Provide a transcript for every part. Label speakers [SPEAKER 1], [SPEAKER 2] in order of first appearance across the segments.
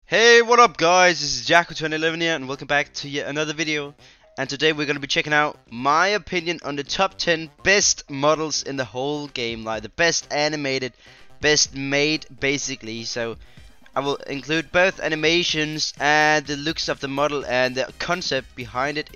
[SPEAKER 1] Hey, what up guys, this is Jaco2011 here and welcome back to yet another video. And today we're going to be checking out my opinion on the top 10 best models in the whole game. Like the best animated, best made basically. So I will include both animations and the looks of the model and the concept behind it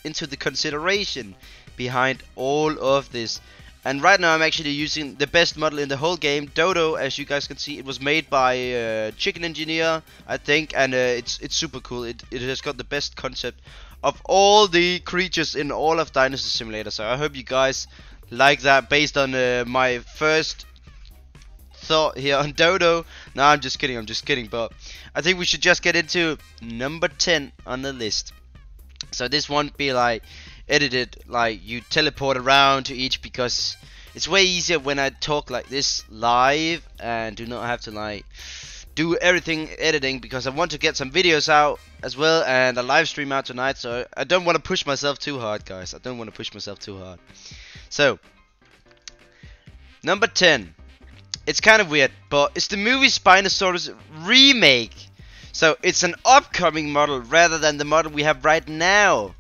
[SPEAKER 1] into the consideration behind all of this. And right now I'm actually using the best model in the whole game, Dodo. As you guys can see, it was made by Chicken Engineer, I think, and it's super cool. It has got the best concept of all the creatures in all of Dinosaur Simulator. So I hope you guys like that based on my first thought here on Dodo. No, I'm just kidding, but I think we should just get into number 10 on the list. So this won't be like edited, like you teleport around to each, because it's way easier when I talk like this live and do not have to like do everything editing, because I want to get some videos out as well and a live stream out tonight. So I don't want to push myself too hard, guys. I don't want to push myself too hard. So number 10, it's kind of weird, but it's the Movic Spinosaurus remake. So it's an upcoming model rather than the model we have right now.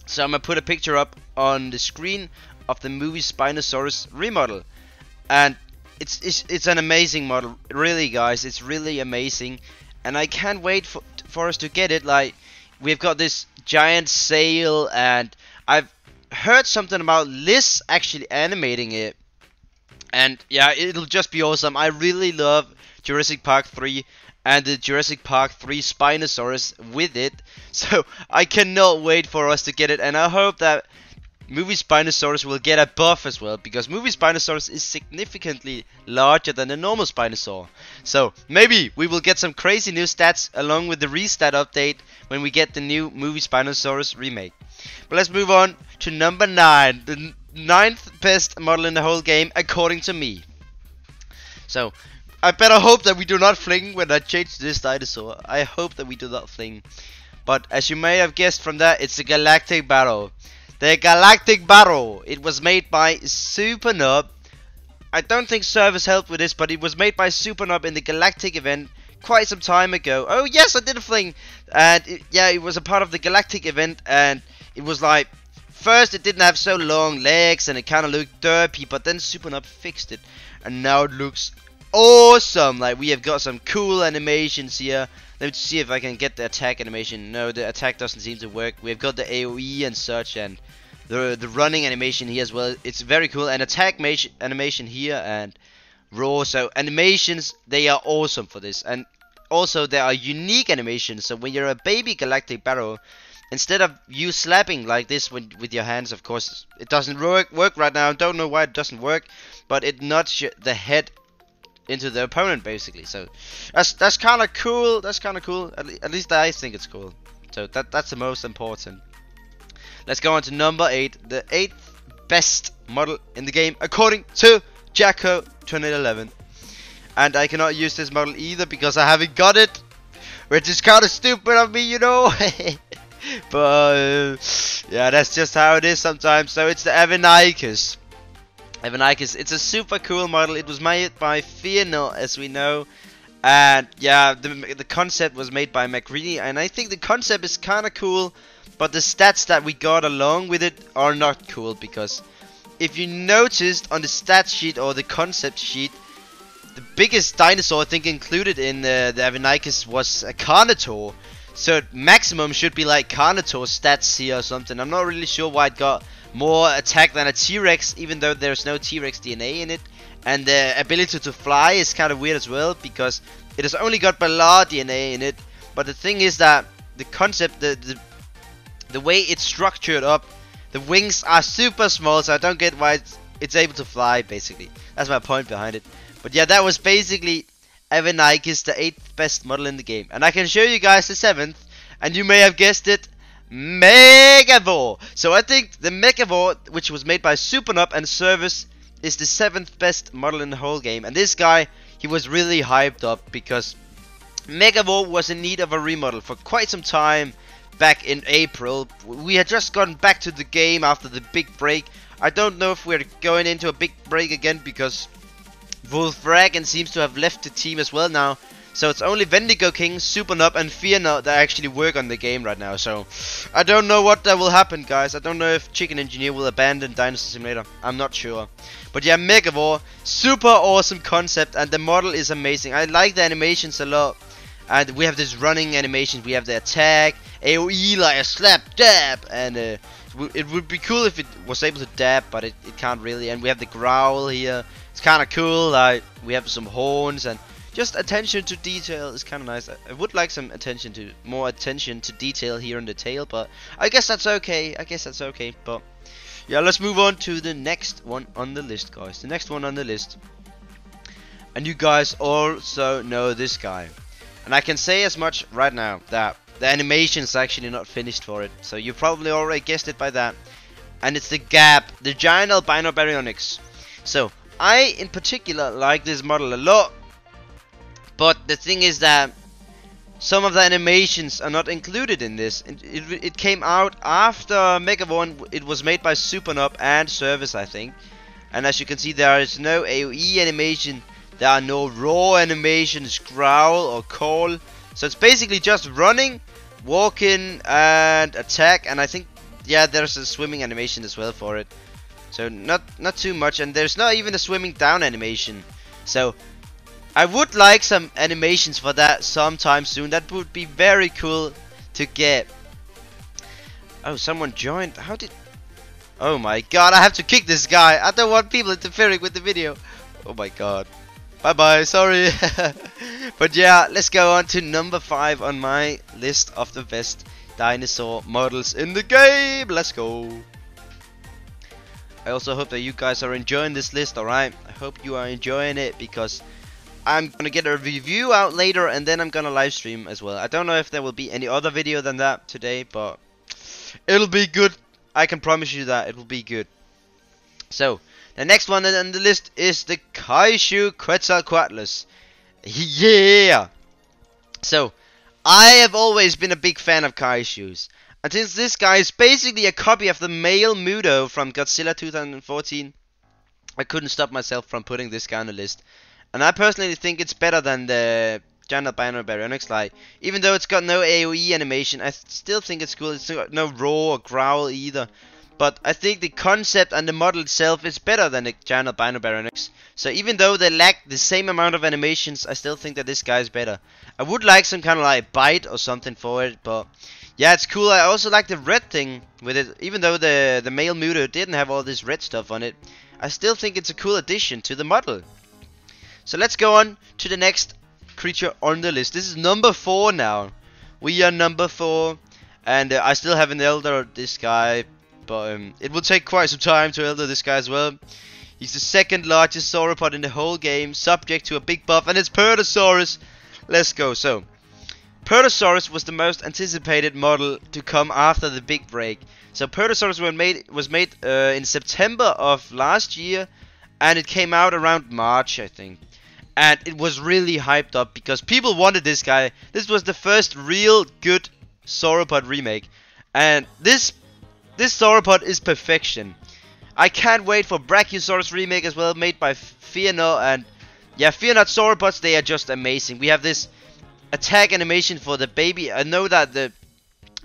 [SPEAKER 1] So I'm gonna put a picture up on the screen of the Movic Spinosaurus remodel, and it's an amazing model, really, guys. It's really amazing, and I can't wait for us to get it. Like, we've got this giant sail, and I've heard something about Liz actually animating it, and yeah, it'll just be awesome. I really love Jurassic Park 3 and the Jurassic Park 3 Spinosaurus with it, so I cannot wait for us to get it. And I hope that Movic Spinosaurus will get a buff as well, because Movic Spinosaurus is significantly larger than the normal Spinosaur. So maybe we will get some crazy new stats along with the restat update when we get the new Movic Spinosaurus remake. But let's move on to number 9, the 9th best model in the whole game according to me. So I better hope that we do not fling when I change this dinosaur. I hope that we do not fling. But as you may have guessed from that, it's the Galactic Baro. The Galactic Baro. It was made by Supernub. I don't think Service helped with this, but it was made by Supernub in the Galactic event quite some time ago. Oh yes, I did a fling. And it was a part of the Galactic event, and it was like, first it didn't have so long legs and it kind of looked derpy, but then Supernub fixed it and now it looks awesome. Like, we have got some cool animations here. Let me see if I can get the attack animation. No, the attack doesn't seem to work. We've got the AoE and such, and the running animation here as well. It's very cool. And attack animation here and raw. So animations, they are awesome for this. And also there are unique animations. So when you're a baby Galactic Baro, instead of you slapping like this with your hands, of course it doesn't work right now. I don't know why it doesn't work, but it nods the head into the opponent basically. So that's kind of cool. That's kind of cool. At least I think it's cool. So that's the most important. Let's go on to number 8, the 8th best model in the game according to Jaco2011. And I cannot use this model either because I haven't got it, which is kind of stupid of me, you know. But yeah, that's just how it is sometimes. So it's the Baryonyx. Baryonyx, it's a super cool model. It was made by Fearnot, as we know, and yeah, the concept was made by McGreedy, and I think the concept is kind of cool, but the stats that we got along with it are not cool, because if you noticed on the stat sheet or the concept sheet, the biggest dinosaur I think included in the Baryonyx was a Carnotaur, so maximum should be like Carnotaur stats here or something. I'm not really sure why it got more attack than a T-Rex, even though there's no T-Rex DNA in it. And the ability to fly is kind of weird as well, because it has only got Balar DNA in it. But the thing is that the concept, the way it's structured up, the wings are super small, so I don't get why it's able to fly, basically. That's my point behind it. But yeah, that was basically Baryonyx, the 8th best model in the game. And I can show you guys the 7th, and you may have guessed it, Megavore. So I think the Megavore, which was made by Supernub and Service, is the 7th best model in the whole game. And this guy, he was really hyped up because Megavore was in need of a remodel for quite some time back in April. We had just gotten back to the game after the big break. I don't know if we're going into a big break again, because Wolfragan seems to have left the team as well now. So it's only Wendigo King, Super Nub, and Fear Not that actually work on the game right now. So I don't know what that will happen, guys. I don't know if Chicken Engineer will abandon Dinosaur Simulator. I'm not sure. But yeah, Megavore, super awesome concept, and the model is amazing. I like the animations a lot. And we have this running animations. We have the attack, AoE, like a slap, dab, and it would be cool if it was able to dab, but it can't really. And we have the growl here. It's kind of cool. Like we have some horns and just attention to detail is kind of nice. I would like some more attention to detail here on the tail, but I guess that's okay. But yeah, let's move on to the next one on the list, guys. The next one on the list, and you guys also know this guy. And I can say as much right now that the animation is actually not finished for it. So you probably already guessed it by that. And it's the Gap, the giant albino Baryonyx. So I in particular like this model a lot. But the thing is that some of the animations are not included in this. It came out after Megavore. It was made by Supernub and Service, I think. And as you can see, there is no AoE animation. There are no raw animations, growl or call. So it's basically just running, walking, and attack. And I think, yeah, there's a swimming animation as well for it. So not too much. And there's not even a swimming down animation. So I would like some animations for that sometime soon. That would be very cool to get. Oh, someone joined. How did... Oh my god, I have to kick this guy. I don't want people interfering with the video. Oh my god. Bye bye, sorry. But yeah, let's go on to number 5 on my list of the best dinosaur models in the game. Let's go. I also hope that you guys are enjoying this list, alright? I hope you are enjoying it because I'm gonna get a review out later and then I'm gonna live stream as well. I don't know if there will be any other video than that today, but it'll be good. I can promise you that it will be good. So the next one on the list is the Kaiju Quetzalcoatlus. Yeah! So, I have always been a big fan of Kaijus. And since this guy is basically a copy of the male Muto from Godzilla 2014, I couldn't stop myself from putting this guy on the list. And I personally think it's better than the giant albino Baryonyx. Like, even though it's got no AoE animation, I still think it's cool. It's got no roar or growl either. But I think the concept and the model itself is better than the giant albino Baryonyx. So even though they lack the same amount of animations, I still think that this guy is better. I would like some kind of like bite or something for it, but yeah, it's cool. I also like the red thing with it. Even though the male Muto didn't have all this red stuff on it, I still think it's a cool addition to the model. So let's go on to the next creature on the list. This is number 4 now. We are number 4, and I still haven't eldered this guy. But it will take quite some time to elder this guy as well. He's the second largest sauropod in the whole game, subject to a big buff, and it's Puertasaurus. Let's go. So, Puertasaurus was the most anticipated model to come after the big break. So, Puertasaurus was made in September of last year, and it came out around March, I think. And it was really hyped up because people wanted this guy. This was the first real good sauropod remake, and this sauropod is perfection. I can't wait for Brachiosaurus remake as well, made by Fear Not. And yeah, Fear Not sauropods, they are just amazing. We have this attack animation for the baby. I know that the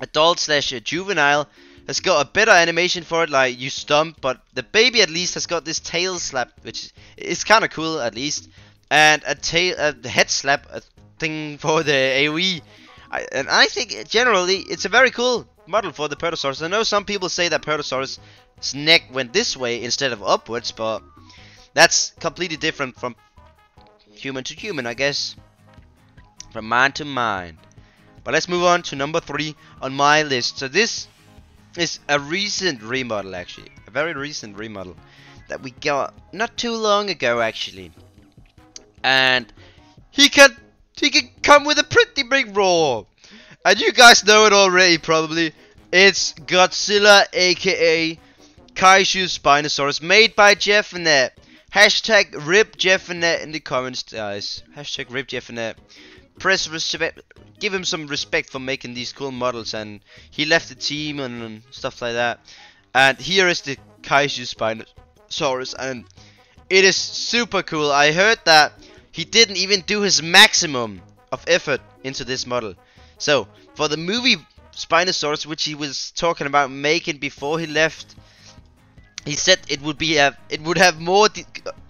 [SPEAKER 1] adult slash juvenile has got a better animation for it, like you stomp, but the baby at least has got this tail slap, which is kind of cool at least, and a head slap thing for the AoE. And I think generally it's a very cool model for the Puertasaurus. I know some people say that Puertasaurus' neck went this way instead of upwards, but that's completely different from human to human, I guess, from mind to mind. But let's move on to number 3 on my list. So this is a recent remodel, actually, a very recent remodel that we got not too long ago, actually, and he can come with a pretty big roar. And you guys know it already, probably. It's Godzilla, aka Kaiju Spinosaurus, made by Jeffernet. Hashtag RIP Jeffernet in the comments, guys. Hashtag RIP Jeffernet. Press respect. Give him some respect for making these cool models, and he left the team and stuff like that. And here is the Kaiju Spinosaurus, and it is super cool. I heard that he didn't even do his maximum of effort into this model. So for the movie Spinosaurus, which he was talking about making before he left, he said it would have more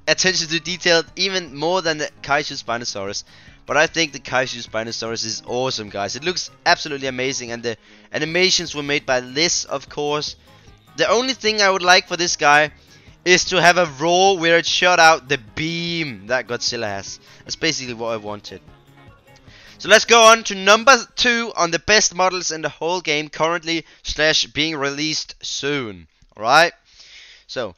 [SPEAKER 1] attention to detail, even more than the Kaiju Spinosaurus. But I think the Kaiju Spinosaurus is awesome, guys. It looks absolutely amazing, and the animations were made by Liz, of course. The only thing I would like for this guy is to have a roar where it shot out the beam that Godzilla has. That's basically what I wanted. So let's go on to number 2 on the best models in the whole game currently / being released soon. Alright? So,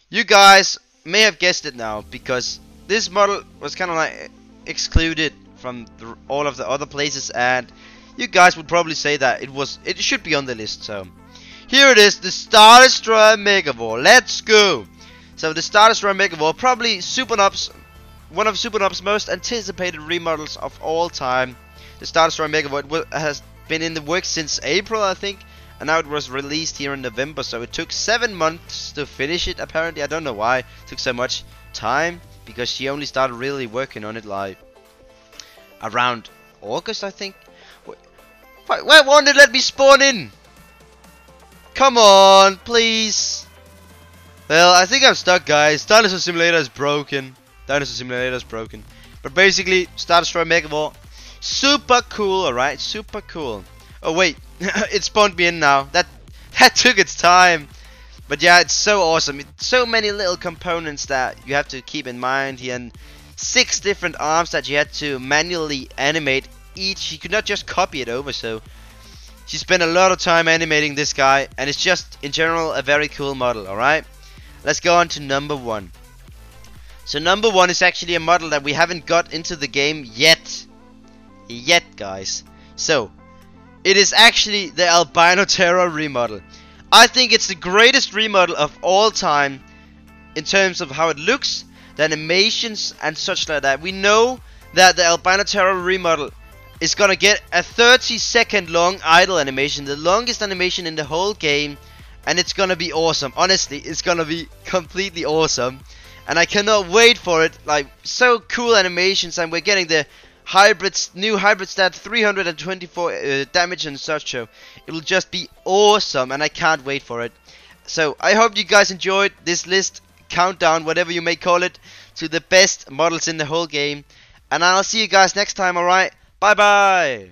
[SPEAKER 1] you guys may have guessed it now, because this model was kind of like excluded from all of the other places, and you guys would probably say that it should be on the list. So here it is, the Star Destroyer Megavore. Let's go. So the Star Destroyer Megavore, probably one of Supernop's most anticipated remodels of all time. The Star Destroyer Megavore has been in the works since April, I think, and now it was released here in November. So it took 7 months to finish it. Apparently, I don't know why it took so much time, because she only started really working on it like around August, I think. Why won't it let me spawn in? Come on, please. Well, I think I'm stuck, guys. Dinosaur Simulator is broken. But basically, Star Destroyer Megavore, super cool, alright? Super cool. Oh wait, it spawned me in now. That took its time. But yeah, it's so awesome. It's so many little components that you have to keep in mind here, and 6 different arms that you had to manually animate each. You could not just copy it over, so she spent a lot of time animating this guy, and it's just in general a very cool model. Alright, let's go on to number 1. So number 1 is actually a model that we haven't got into the game yet, guys. So it is actually the Albino Terror remodel. I think it's the greatest remodel of all time in terms of how it looks, the animations and such like that. We know that the Albino Terror remodel is gonna get a 30-second long idle animation, the longest animation in the whole game, and it's gonna be awesome. Honestly, it's gonna be completely awesome, and I cannot wait for it. Like, so cool animations, and we're getting the new hybrid stat 324 damage and such, so it'll just be awesome, and I can't wait for it. So I hope you guys enjoyed this list countdown, whatever you may call it, to the best models in the whole game, and I'll see you guys next time. Alright, bye bye.